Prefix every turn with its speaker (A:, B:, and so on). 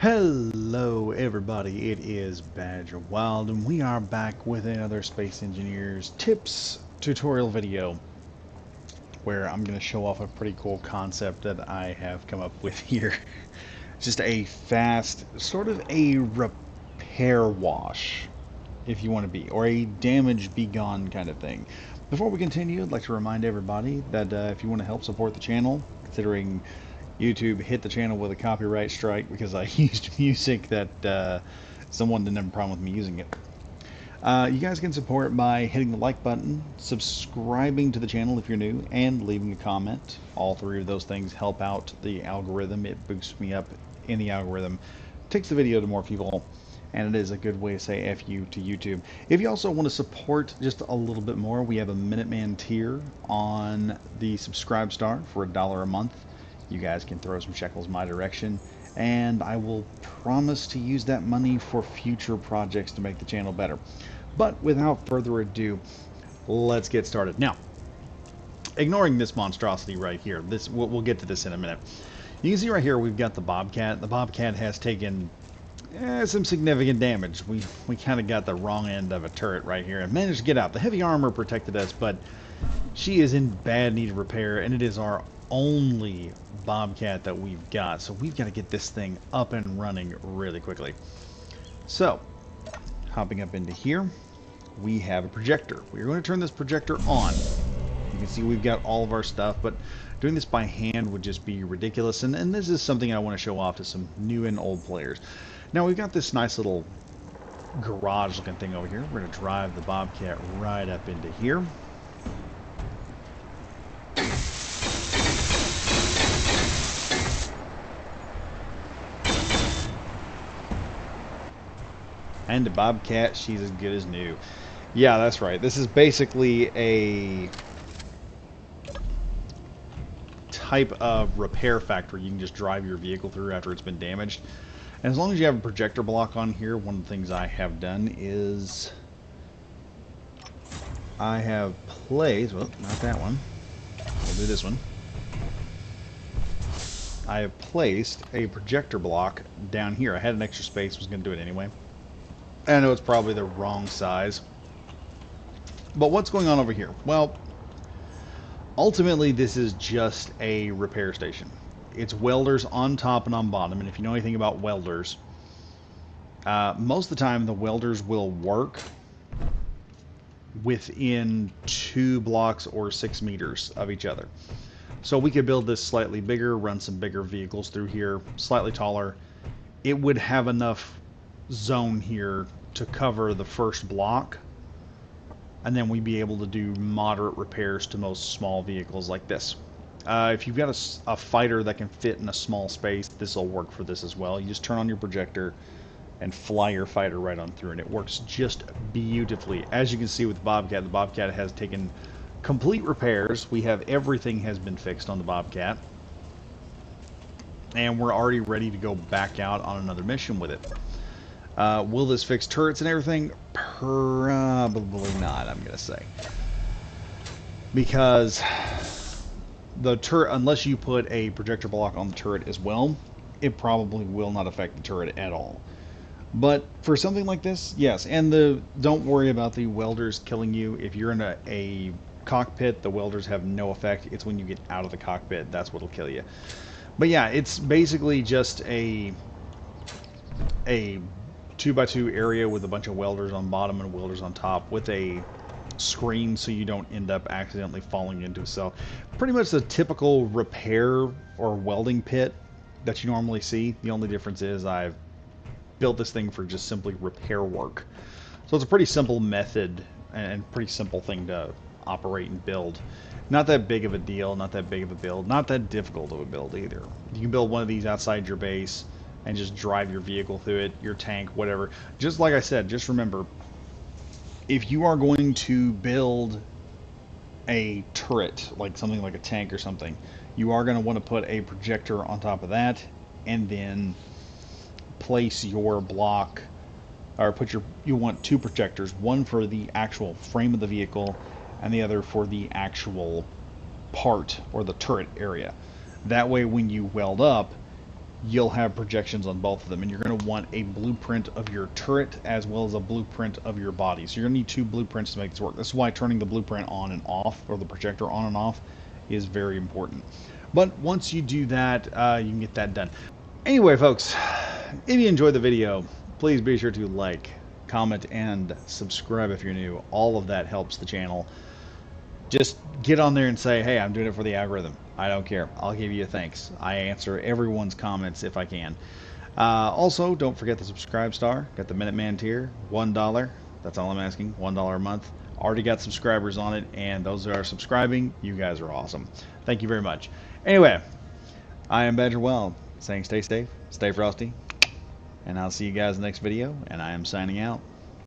A: Hello everybody, it is Badger Wild and we are back with another Space Engineers tips tutorial video where I'm going to show off a pretty cool concept that I have come up with here. Just a fast, sort of a repair wash, if you want to be, or a damage be gone kind of thing. Before we continue, I'd like to remind everybody that if you want to help support the channel, considering YouTube hit the channel with a copyright strike because I used music that someone didn't have a problem with me using it. You guys can support by hitting the like button, subscribing to the channel if you're new, and leaving a comment. All three of those things help out the algorithm. It boosts me up in the algorithm, takes the video to more people, and it is a good way to say F you to YouTube. If you also want to support just a little bit more, we have a Minuteman tier on the Subscribe Star for $1 a month. You guys can throw some shekels my direction, and I will promise to use that money for future projects to make the channel better. But without further ado, let's get started. Now, ignoring this monstrosity right here, we'll get to this in a minute. You can see right here we've got the Bobcat. The Bobcat has taken some significant damage. We kind of got the wrong end of a turret right here and managed to get out. The heavy armor protected us, but she is in bad need of repair, and it is our only Bobcat that we've got, so we've got to get this thing up and running really quickly. So, hopping up into here, we have a projector. We're going to turn this projector on. You can see we've got all of our stuff, but doing this by hand would just be ridiculous, and this is something I want to show off to some new and old players. Now, we've got this nice little garage looking thing over here. We're going to drive the Bobcat right up into here. And the Bobcat, she's as good as new. Yeah, that's right. This is basically a type of repair factory you can just drive your vehicle through after it's been damaged. And as long as you have a projector block on here, one of the things I have done is I have placed, well, not that one. We'll do this one. I have placed a projector block down here. I had an extra space, was going to do it anyway. I know it's probably the wrong size. But what's going on over here? Well, ultimately this is just a repair station. It's welders on top and on bottom, and if you know anything about welders, most of the time the welders will work within 2 blocks or 6 meters of each other. So we could build this slightly bigger, run some bigger vehicles through here, slightly taller. It would have enough zone here to cover the first block, and then we'd be able to do moderate repairs to most small vehicles like this. If you've got a fighter that can fit in a small space, this will work for this as well. You just turn on your projector and fly your fighter right on through, and it works just beautifully. As you can see with the Bobcat has taken complete repairs. We have everything has been fixed on the Bobcat, and we're already ready to go back out on another mission with it. Will this fix turrets and everything? Probably not, I'm going to say. Because the turret, unless you put a projector block on the turret as well, it probably will not affect the turret at all. But for something like this, yes. And don't worry about the welders killing you. If you're in a cockpit, the welders have no effect. It's when you get out of the cockpit, that's what'll kill you. But yeah, it's basically just a 2x2 area with a bunch of welders on bottom and welders on top with a screen so you don't end up accidentally falling into a cell. Pretty much the typical repair or welding pit that you normally see. The only difference is I've built this thing for just simply repair work. So it's a pretty simple method and pretty simple thing to operate and build. Not that big of a deal, not that big of a build, not that difficult of a build either. You can build one of these outside your base and just drive your vehicle through it, your tank, whatever. Just like I said, just remember, if you are going to build a turret, like something like a tank or something, you are going to want to put a projector on top of that, and then place your block, or you want 2 projectors, one for the actual frame of the vehicle, and the other for the actual part, or the turret area. That way when you weld up, you'll have projections on both of them, and you're going to want a blueprint of your turret as well as a blueprint of your body. So you're going to need two blueprints to make this work. This is why turning the blueprint on and off, or the projector on and off, is very important. But once you do that, you can get that done. Anyway, folks, if you enjoyed the video, please be sure to like, comment, and subscribe if you're new. All of that helps the channel. Just get on there and say, hey, I'm doing it for the algorithm. I don't care. I'll give you a thanks. I answer everyone's comments if I can. Also, don't forget the subscribe star. Got the Minuteman tier, $1. That's all I'm asking, $1 a month. Already got subscribers on it, and those that are subscribing, you guys are awesome. Thank you very much. Anyway, I am Badger Wild, saying stay safe, stay frosty, and I'll see you guys in the next video, and I am signing out.